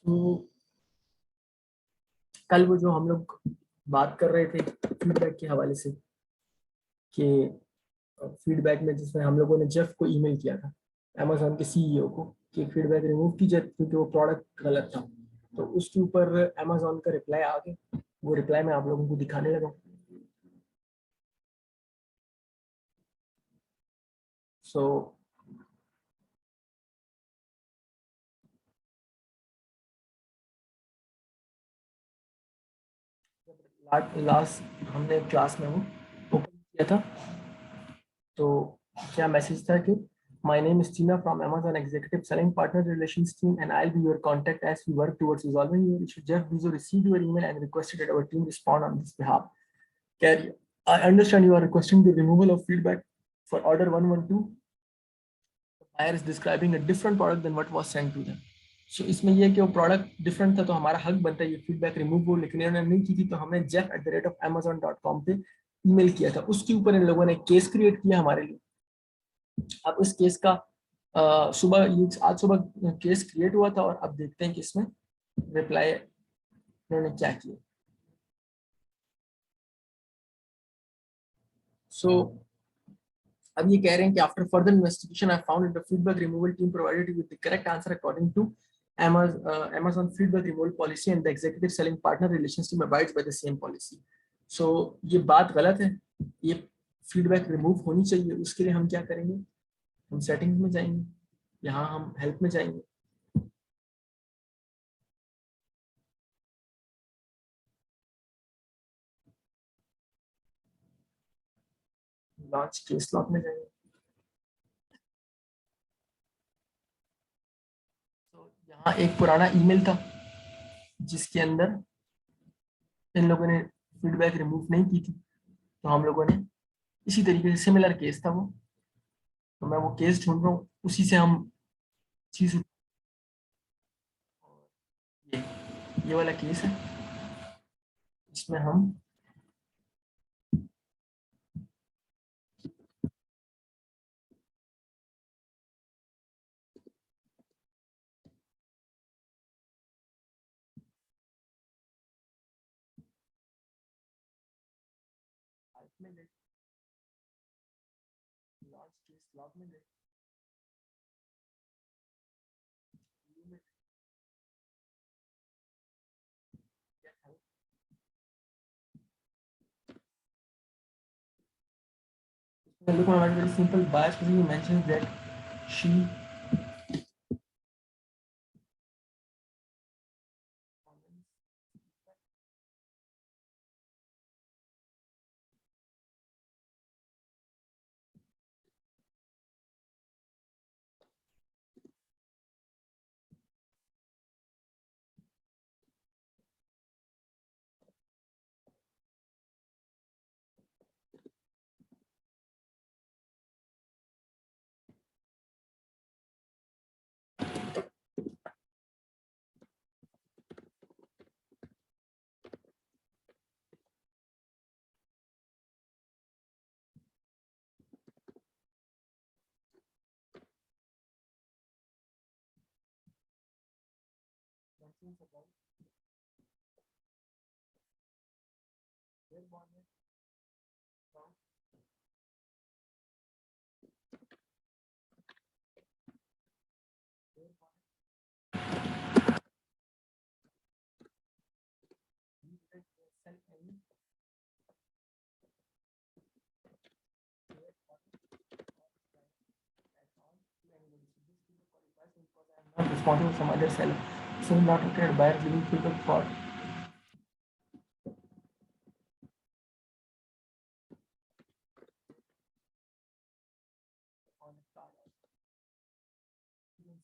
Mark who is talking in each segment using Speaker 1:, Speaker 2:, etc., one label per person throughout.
Speaker 1: तो कल वो जो हम लोग बात कर रहे थे फीडबैक के हवाले से, कि फीडबैक में जिसमें हम लोगों ने जेफ को ईमेल किया था, अमेजोन के सीईओ को, कि फीडबैक रिमूव कीजिए क्योंकि वो प्रोडक्ट गलत था। तो उसके ऊपर अमेजोन का रिप्लाई आ गया। वो रिप्लाई मैं आप लोगों को दिखाने लगा। सो लास्ट हमने क्लास में वो ओपन किया था, तो क्या मैसेज था कि my name is Tina from Amazon Executive Selling Partner Relations Team and I'll be your contact as we work towards resolving your issue. Jeff Bezos received your email and requested that our team respond on this behalf. Carry, I understand you are requesting the removal of feedback for order 112. The buyer is describing a different product than what was sent to them. So इसमें ये कि वो product different था, तो हमारा हक बनता है ये फीडबैक रिमूव हो, लेकिन इन्होंने नहीं की थी, तो हमने jeff@amazon.com पे ईमेल किया था। उसके ऊपर इन लोगों ने केस क्रिएट किया हमारे लिए। अब इस केस का आज सुबह केस क्रिएट हुआ था, और अब देखते हैं कि इसमें रिप्लाई इन्होंने क्या किया। सो अब ये कह रहे हैं कि after further investigation I found the feedback removal team provided with the correct answer according to Amazon feedback removal policy and the executive selling partner relations team abides by the same policy. So ये बात गलत है, ये feedback remove होनी चाहिए। उसके लिए हम क्या करेंगे, हम सेटिंग्स में जाएंगे, यहाँ हम हेल्प में जाएंगे, लॉन्च केस लॉक में जाएंगे। तो यहाँ एक पुराना ईमेल था जिसके अंदर इन लोगों ने फीडबैक रिमूव नहीं की थी, तो हम लोगों ने इसी तरीके से सिमिलर केस था वो, तो मैं वो केस ढूंढ रहा हूँ, उसी से हम चीज। ये ये वाला केस है, इसमें हम लॉन्च केस लॉक में गए, look on a very simple bias specifically mentions that she mentions about their bond from their bond sell any their bond at all to anybody. So this feedback qualifies because I am not responsible for some other seller. So not looking at buyer giving feedback for on a card or sell any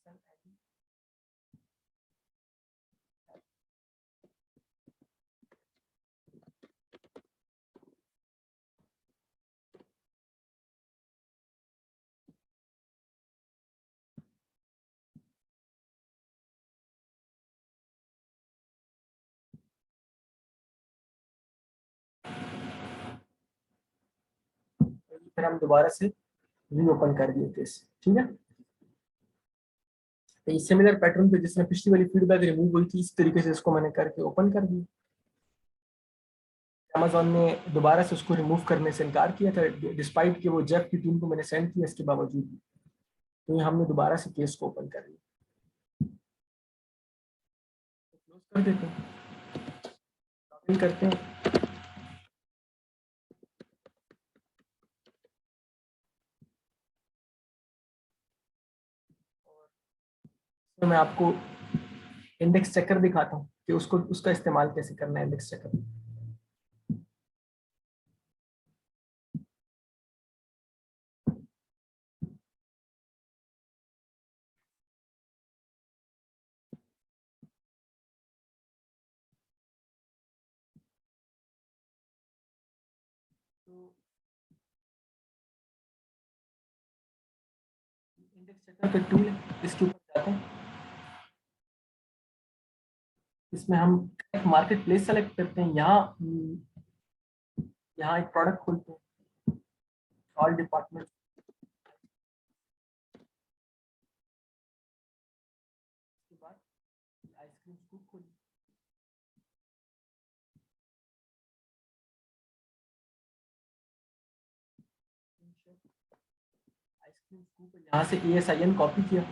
Speaker 1: फिर हम दोबारा से reopen कर दिए case. ठीक है, तो ये सिमिलर पैटर्न पे जिसमें पिछली वाली फीडबैक रिमूव हुई थी, इस तरीके से इसको मैंने करके ओपन कर दिया। अमेजोन ने दोबारा से उसको रिमूव करने से इनकार किया था, डिस्पाइट कि वो जेफ की टीम को मैंने सेंड किया, इसके बावजूद भी। तो ये हमने दोबारा से केस को ओपन कर लिया, क्लोज कर देते हैं, लॉगिन करते हैं। तो मैं आपको इंडेक्स चेकर दिखाता हूँ कि उसको उसका इस्तेमाल कैसे करना है, इंडेक्स चेकर। तो इंडेक्स चेकर का टूल है, इसके ऊपर जाते हैं। इसमें हम मार्केट प्लेस सेलेक्ट करते हैं। यहाँ एक प्रोडक्ट खोलते हैं, ऑल डिपार्टमेंट। के बाद आइसक्रीम स्कूप खोलिए, आइसक्रीम स्कूप यहाँ से ASIN कॉपी किया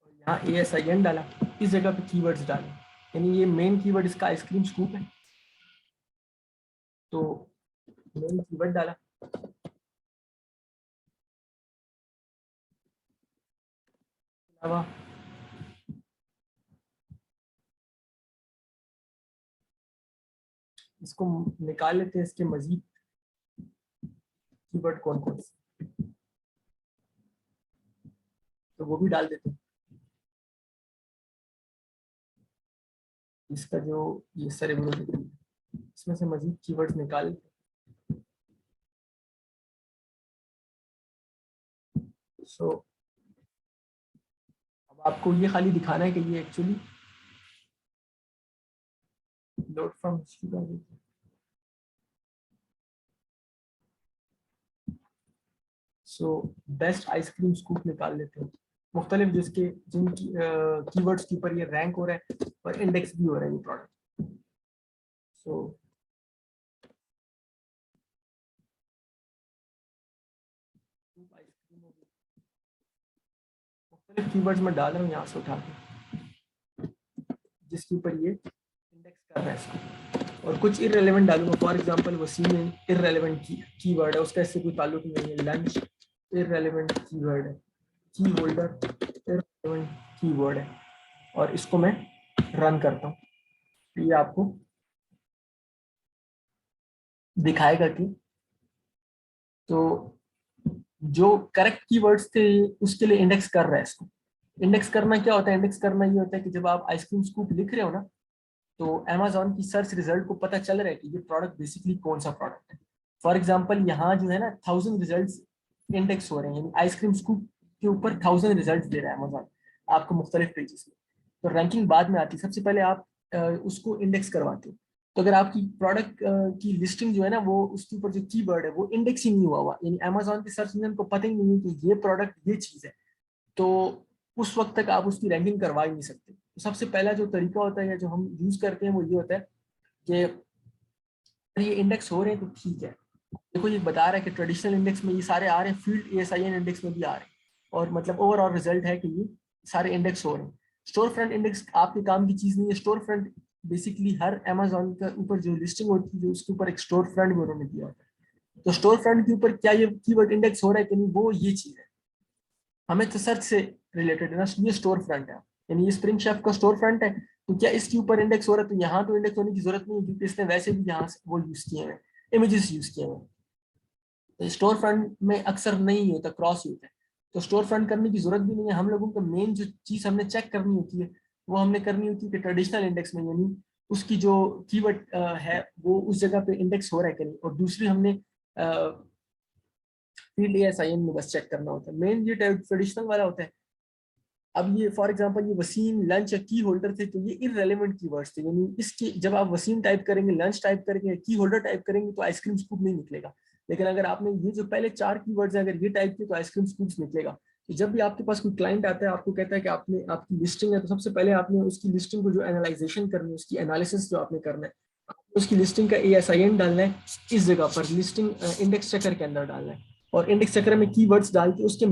Speaker 1: और यहाँ ASIN डाला, इस जगह पे कीवर्ड्स डाले, यानी ये मेन कीवर्ड इसका आइसक्रीम स्कूप है, तो मेन कीवर्ड डाला। अलावा इसको निकाल लेते हैं, इसके मजीद कीवर्ड कौन कौन से, तो वो भी डाल देते हैं। इसका जो ये सेरेब्रो, इसमें से मजीद कीवर्ड्स निकाल लेते हैं। सो अब आपको ये खाली दिखाना है कि ये एक्चुअली लोड फ्रॉम हिस्ट्री का। सो बेस्ट आइसक्रीम स्कूप निकाल लेते हैं, मुख्तलिफ जिसके जिनकी कीवर्ड्स के ऊपर ये रैंक हो रहा है और इंडेक्स भी हो रहा है ये प्रोडक्ट। सो मुख्तलिफ कीवर्ड्स में डाल रहा हूँ यहाँ से उठा के, जिसके ऊपर ये इंडेक्स कर रहा है इसको, और कुछ इररेलेवेंट डालूंगा। For example Waseem irrelevant keyword है, उसका इससे कोई ताल्लुक नहीं है। लंच इररेलेवेंट कीवर्ड है, की होल्डर इररेलेवेंट कीवर्ड है, और इसको मैं रन करता हूँ, ये आपको दिखाएगा कि तो जो करेक्ट कीवर्ड्स थे उसके लिए इंडेक्स कर रहा है इसको। इंडेक्स करना क्या होता है? इंडेक्स करना ये होता है कि जब आप आइसक्रीम स्कूप लिख रहे हो ना, तो अमेजोन की सर्च रिजल्ट को पता चल रहा है कि ये प्रोडक्ट बेसिकली कौन सा प्रोडक्ट है। फॉर एग्जांपल यहाँ जो है ना 1000 रिजल्ट्स इंडेक्स हो रहे हैं, यानी आइसक्रीम स्कूप के ऊपर 1000 रिजल्ट दे रहा है अमेजोन आपको मुख्तलिफ पेजेस में। तो रैंकिंग बाद में आती है, सबसे पहले आप उसको इंडेक्स करवाते हो। तो अगर आपकी प्रोडक्ट की लिस्टिंग जो है ना, वो उसके ऊपर जो कीवर्ड है वो इंडेक्स ही नहीं हुआ, यानी अमेजोन के सर्च इंजन को पता ही नहीं है कि ये प्रोडक्ट ये चीज़ है, तो उस वक्त तक आप उसकी रैंकिंग करवा ही नहीं सकते। तो सबसे पहला जो तरीका होता है या जो हम यूज करते हैं वो ये होता है कि ये इंडेक्स हो रहे हैं तो ठीक है। देखो ये बता रहा है कि ट्रेडिशनल इंडेक्स में ये सारे आ रहे हैं, फील्ड ASIN इंडेक्स में भी आ रहे हैं, और मतलब ओवरऑल रिजल्ट है कि ये सारे इंडेक्स हो रहे हैं। स्टोर फ्रंट इंडेक्स आपके काम की चीज नहीं है। स्टोर फ्रंट बेसिकली हर अमेजोन के ऊपर जो लिस्टिंग होती है, जो उसके ऊपर एक स्टोर फ्रंट भी उन्होंने दिया होता है। तो स्टोर फ्रंट के ऊपर क्या ये कीवर्ड इंडेक्स हो रहा है कि नहीं, वो ये चीज है। हमें तो सर्च से रिलेटेड है ना, ये स्टोर फ्रंट है, यानी ये स्प्रिंग शेफ का स्टोर फ्रंट है, तो क्या इसके ऊपर इंडेक्स हो रहा है? तो यहाँ तो इंडेक्स होने की जरूरत नहीं है, क्योंकि इसने वैसे भी यहाँ से वो यूज किए हैं, इमेजेस यूज किए हैं। तो स्टोर फ्रंट में अक्सर नहीं होता, क्रॉस होता है, तो स्टोर फ्रंट करने की जरूरत भी नहीं है। हम लोगों को मेन जो चीज हमने चेक करनी होती है वो हमने करनी होती है कि ट्रेडिशनल इंडेक्स में, यानी उसकी जो कीवर्ड है वो उस जगह पे इंडेक्स हो रहा है कि नहीं, और दूसरी हमने फील्ड ASIN में बस चेक करना होता है। मेन ये ट्रेडिशनल वाला होता है। अब ये फॉर एग्जांपल ये वसीम लंच या की होल्डर थे, तो ये इररेलेवेंट कीवर्ड्स थे, यानी इसकी जब आप वसीम टाइप करेंगे, लंच टाइप करेंगे, की होल्डर टाइप करेंगे, तो आइसक्रीम स्कूप नहीं निकलेगा। लेकिन अगर आपने ये जो पहले 4 कीवर्ड्स हैं अगर ये टाइप किए तो आइसक्रीम स्कूप्स निकलेगा। तो जब भी आपके पास कोई क्लाइंट आता है आपको कहता है कि आपने आपकी लिस्टिंग है, तो सबसे पहले आपने उसकी लिस्टिंग को जो एनालाइजेशन करनी है, उसकी एनालिसिस जो आपने करना है, उसकी लिस्टिंग का ASIN डालना है इस जगह पर, लिस्टिंग इंडेक्स चेकर के अंदर डालना है, और इंडेक्स चेकर में कीवर्ड्स डाल के उसके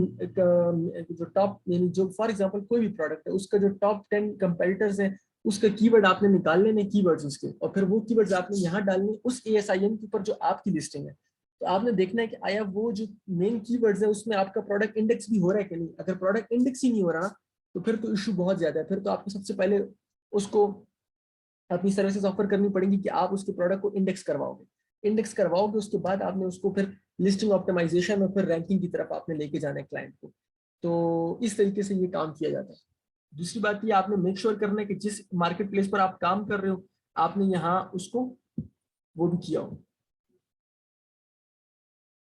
Speaker 1: जो टॉप, यानी जो फॉर एग्जांपल कोई भी प्रोडक्ट है उसका जो टॉप 10 कंपेटिटर्स है उसका कीवर्ड आपने निकाल लेने कीवर्ड्स उसके, और फिर वो कीवर्ड्स आपने यहाँ डालने उस ASIN के ऊपर जो आपकी लिस्टिंग है। तो आपने देखना है कि आया वो जो मेन कीवर्ड्स है उसमें आपका प्रोडक्ट इंडेक्स भी हो रहा है कि नहीं। अगर प्रोडक्ट इंडेक्स ही नहीं हो रहा तो फिर तो इशू बहुत ज्यादा है। फिर तो आपको सबसे पहले उसको अपनी सर्विसेज ऑफर करनी पड़ेगी कि आप उसके प्रोडक्ट को इंडेक्स करवाओगे, उसके बाद आपने उसको फिर लिस्टिंग ऑप्टिमाइजेशन और फिर रैंकिंग की तरफ आपने लेके जाना है क्लाइंट को। तो इस तरीके से ये काम किया जाता है। दूसरी बात ये आपने मेक श्योर करना है कि जिस मार्केट प्लेस पर आप काम कर रहे हो आपने यहाँ उसको वो भी किया हो,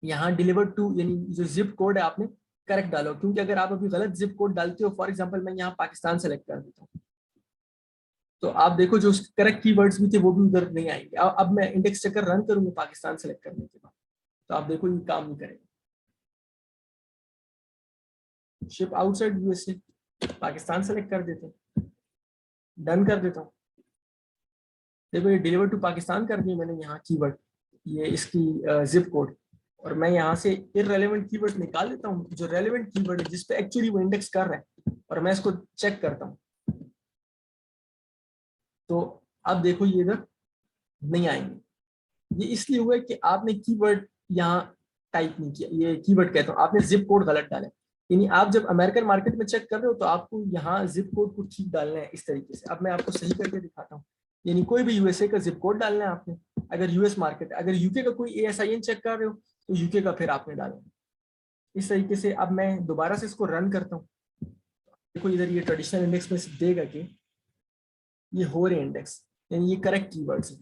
Speaker 1: यहाँ डिलीवर टू, यानी जो जिप कोड है आपने करेक्ट डालो, क्योंकि अगर आप अभी गलत जिप कोड डालते हो, फॉर एग्जांपल मैं यहाँ पाकिस्तान सेलेक्ट कर देता हूँ, तो आप देखो जो करेक्ट कीवर्ड्स भी थे वो भी उधर नहीं आएंगे। अब मैं इंडेक्स चेकर रन करूंगा पाकिस्तान सेलेक्ट करने के बाद, तो आप देखो ये काम नहीं करेगा। Ship outside USA, Pakistan select कर देते हैं, डन कर देता हूँ। देखो ये डिलीवर टू पाकिस्तान कर दिया मैंने यहाँ कीवर्ड, ये इसकी जिप कोड, और मैं यहाँ से इररेलेवेंट कीवर्ड निकाल देता हूँ जो रेलेवेंट कीवर्ड है जिसपे एक्चुअली वो इंडेक्स कर रहा है, और मैं इसको चेक करता हूँ। तो अब देखो ये इधर नहीं आएंगे। ये इसलिए हुआ है कि आपने कीवर्ड यहाँ टाइप नहीं किया, ये कीवर्ड कहता हूँ आपने जिप कोड गलत डाला है। यानी आप जब अमेरिकन मार्केट में चेक कर रहे हो तो आपको यहाँ जिप कोड को ठीक डालना है इस तरीके से। अब मैं आपको सही करके दिखाता हूँ। यानी कोई भी USA का जिप कोड डालना है आपने, अगर US मार्केट, अगर UK का कोई ASIN चेक कर रहे हो तो UK का फिर आपने डालना है इस तरीके से। अब मैं दोबारा से इसको रन करता हूँ, देखो इधर ये ट्रेडिशनल इंडेक्स में देगा कि ये हो रहे इंडेक्स, यानी ये करेक्ट कीवर्ड्स है।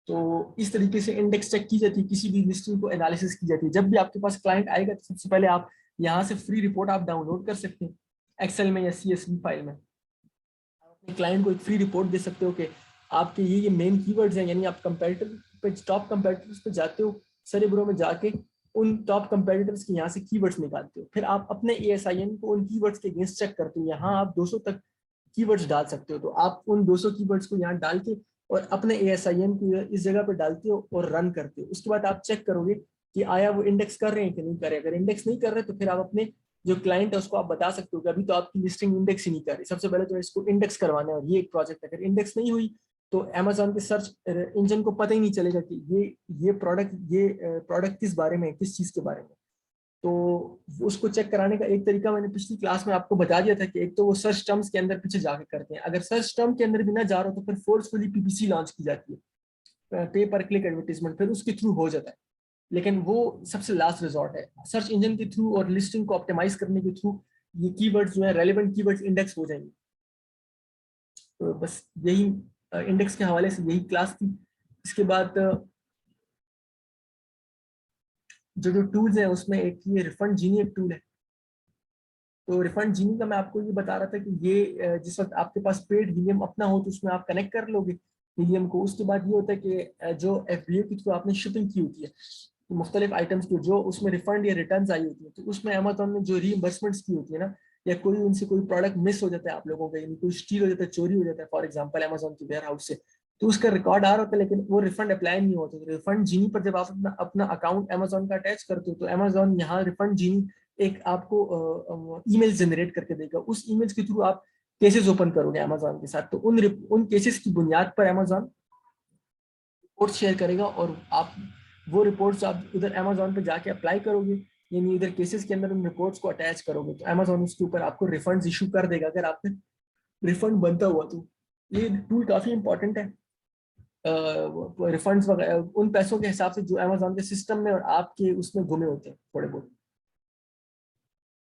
Speaker 1: तो इस तरीके से इंडेक्स चेक की जाती है, किसी भी लिस्टिंग को एनालिसिस की जाती है। जब भी आपके पास क्लाइंट आएगा तो सबसे पहले आप यहाँ से फ्री रिपोर्ट आप डाउनलोड कर सकते हैं एक्सेल में या CSV फाइल में। आप अपने क्लाइंट को एक फ्री रिपोर्ट दे सकते हो कि आपके ये मेन कीवर्ड्स हैं, यानी आप कंपेटिटर पे, टॉप कंपेटिटर्स पे जाते हो, सारे बुरो में जाके उन टॉप कंपेटिटर्स के यहाँ से कीवर्ड्स निकालते हो, फिर आप अपने ASIN को उन कीवर्ड्स के अगेंस्ट चेक करते हो। यहाँ आप 200 तक कीवर्ड्स डाल सकते हो, तो आप उन 200 कीवर्ड्स को यहाँ डाल के और अपने ASIN को इस जगह पे डालते हो और रन करते हो। उसके बाद आप चेक करोगे कि आया वो इंडेक्स कर रहे हैं कि नहीं कर रहे। अगर इंडेक्स नहीं कर रहे तो फिर आप अपने जो क्लाइंट है उसको आप बता सकते हो कि अभी तो आपकी लिस्टिंग इंडेक्स ही नहीं कर रही, सबसे पहले तो इसको इंडेक्स करवाना है। और ये एक प्रोजेक्ट अगर इंडेक्स नहीं हुई तो Amazon के सर्च इंजन को पता ही नहीं चलेगा कि ये प्रोडक्ट किस बारे में, किस चीज के बारे में। तो उसको चेक कराने का एक तरीका मैंने पिछली क्लास में आपको बता दिया था कि एक तो वो सर्च टर्म्स के अंदर पीछे जाके करते हैं, अगर सर्च टर्म के अंदर भी ना जा रहा हो तो फिर फोर्सफुली PPC लॉन्च की जाती है, पे पर क्लिक एडवर्टीजमेंट, फिर उसके थ्रू हो जाता है। लेकिन वो सबसे लास्ट रिजॉर्ट है। सर्च इंजन के थ्रू और लिस्टिंग को ऑप्टिमाइज करने के थ्रू ये कीवर्ड्स जो है रेलेवेंट कीवर्ड्स इंडेक्स हो जाएंगे। तो बस यही इंडेक्स के हवाले से यही क्लास थी। इसके बाद जो टूल्स है उसमें एक ये रिफंड जीनी एक टूल है। तो रिफंड जीनी का मैं आपको ये बता रहा था कि ये जिस वक्त आपके पास पेड हीलियम अपना हो तो उसमें आप कनेक्ट कर लोगे हीलियम को। उसके बाद ये होता है कि जो FBA के थ्रू आपने शिपिंग की होती है तो मुख्तलिफ आइटम्स की जो उसमें रिफंड या रिटर्न आई होती है, तो उसमें अमेज़न ने जो रीइंबर्समेंट्स की होती है ना, या कोई उनसे कोई प्रोडक्ट मिस हो जाता है आप लोगों का, यानी कोई स्टील हो जाता है, चोरी हो जाता है फॉर एग्जांपल अमेज़न के वेयर हाउस से, तो उसका रिकॉर्ड आ रहा होता है लेकिन वो रिफंड अप्लाई नहीं होता। तो रिफंड जीनी पर जब आप अपना अकाउंट अमेज़न का अटैच करते हो तो अमेज़न यहाँ रिफंड जीनी एक आपको ईमेल जनरेट करके देगा। उस ईमेल के थ्रू आप केसेस ओपन करोगे अमेज़न के साथ, तो उन केसेस की बुनियाद पर अमेज़न रिपोर्ट शेयर करेगा और आप वो रिपोर्ट्स आप उधर अमेज़न पे जाके अप्लाई करोगे, यानी इधर केसेस के अंदर उन रिपोर्ट्स को अटैच करोगे तो अमेज़न उसके ऊपर आपको रिफंड्स इशू कर देगा अगर आपने रिफंड बनता हुआ। तो ये टूल काफी इंपॉर्टेंट है रिफंड्स वगैरह उन पैसों के हिसाब से जो अमेज़न के सिस्टम में और आपके उसमें घुमे होते हैं थोड़े बहुत।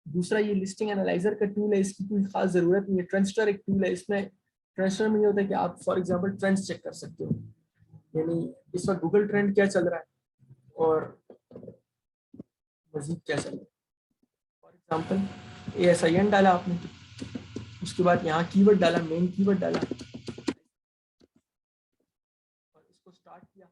Speaker 1: दूसरा ये लिस्टिंग एनालाइजर का टूल है, इसकी कोई खास जरूरत नहीं है। ट्रेंडस्टर एक टूल है, इसमें ट्रेंडस्टर में ये होता है कि आप फॉर एग्जांपल ट्रेंड्स चेक कर सकते हो, यानी इस वक्त गूगल ट्रेंड क्या चल रहा है और मजीद क्या चल रहा है। फॉर एग्जांपल ASIN डाला आपने, उसके बाद यहाँ कीवर्ड डाला, मेन कीवर्ड डाला और इसको स्टार्ट किया,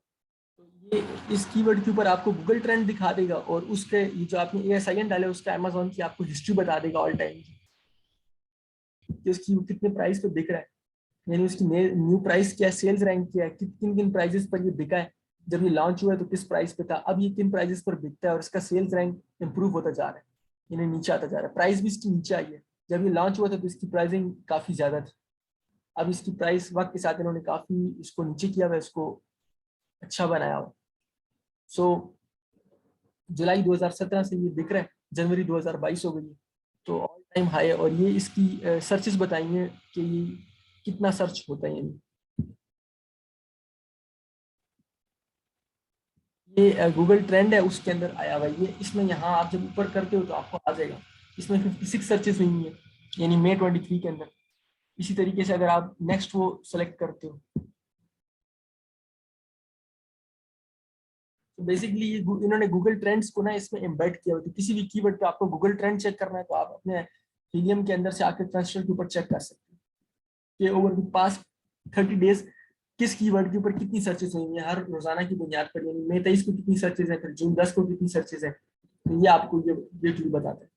Speaker 1: तो ये इस कीवर्ड के ऊपर आपको गूगल ट्रेंड दिखा देगा और उसके ये जो आपने ASIN डाले उसका अमेजोन की आपको हिस्ट्री बता देगा ऑल टाइम कि उसकी कितने प्राइस पे बिक रहा है, यानी उसकी न्यू प्राइस क्या है, सेल्स रैंक क्या है, किन किन प्राइजेस पर ये बिका है, जब ये लॉन्च हुआ है तो किस प्राइस पे था, अब ये किन प्राइजेस पर बिकता है और इसका सेल्स रैंक इंप्रूव होता जा रहा है, यानी नीचे आता जा रहा है, प्राइस भी इसकी नीचे आई है। जब ये लॉन्च हुआ था तो इसकी प्राइसिंग काफी ज्यादा थी, अब इसकी प्राइस वक्त के साथ इन्होंने काफी इसको नीचे किया हुआ, इसको अच्छा बनाया हुआ। सो जुलाई 2017 से ये बिक रहा है, जनवरी 2022 हो गई है, तो ऑल टाइम हाई है। और ये इसकी सर्चेस बताइए कि ये कितना सर्च होता है, यानी ये गूगल ट्रेंड है उसके अंदर आया हुआ है ये, इसमें यहाँ आप जब ऊपर करते हो तो आपको आ जाएगा, इसमें 56 सर्चेस हुई है, यानी मई 23 के अंदर। इसी तरीके से अगर आप नेक्स्ट वो सेलेक्ट करते हो तो बेसिकली ये इन्होंने गूगल ट्रेंड्स को ना इसमें एम्बेड किया हुआ है, तो किसी भी कीवर्ड पे आपको गूगल ट्रेंड चेक करना है तो आप अपने हीलियम के अंदर से आकर ट्रांसफर के ऊपर चेक कर सकते हो कि ओवर द पास्ट 30 डेज किस कीवर्ड के ऊपर कितनी सर्चेस हुई हैं हर रोजाना की बुनियाद पर, यानी मई 23 को कितनी सर्चेस है, फिर जून 10 को कितनी सर्चेस है, तो ये आपको ये वीकली बताता है।